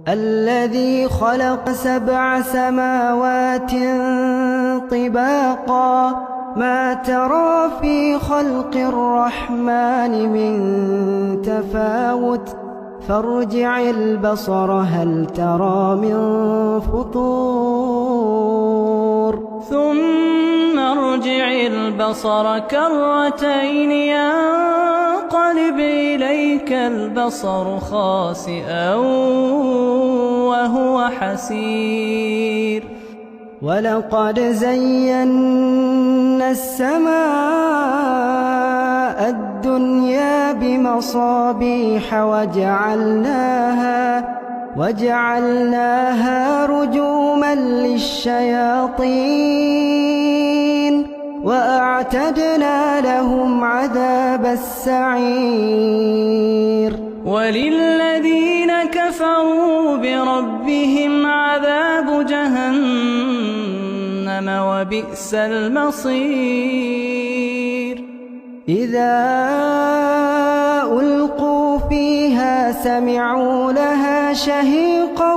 الذي خلق 7 سماوات طباقا ما ترى في خلق الرحمن من تفاوت فارجع البصر هل ترى من فطور ثم ارجع البصر كرتين ينقلب إليك البصر خاسئا وهو حسير ولقد زينا السماء الدنيا بمصابيح وجعلناها رجوما للشياطين وأعتدنا لهم عذاب السعير وللذين كفروا بربهم عذاب جهنم وبئس المصير إذا ألقوا فيها سمعوا لها شهيقا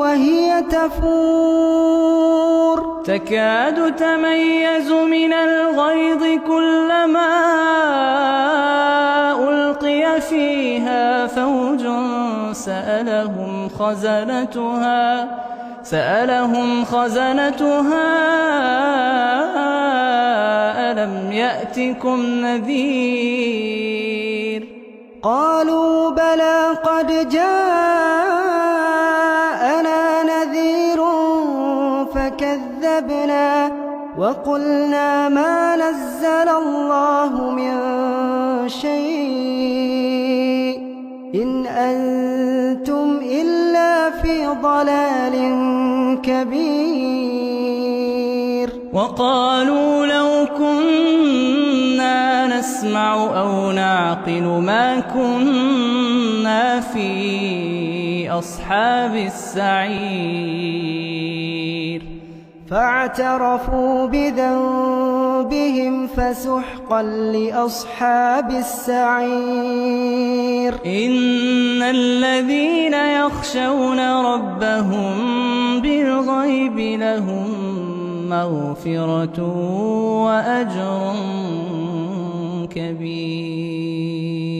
وهي تفور تكاد تميز من الغيظ كلما ألقي فيها فوج سألهم خزنتها ألم يأتكم نذير قالوا بلى قد جاءنا نذير فكذبنا وقلنا ما نزل الله من شيء إن أنتم إلا في ضلال كبير وقالوا لو كنا نسمع أو نعقل ما كنا في أصحاب السعير فاعترفوا بذنبهم فسحقا لأصحاب السعير إن الذين يخشون ربهم بالغيب لهم مغفرة وأجر كبير.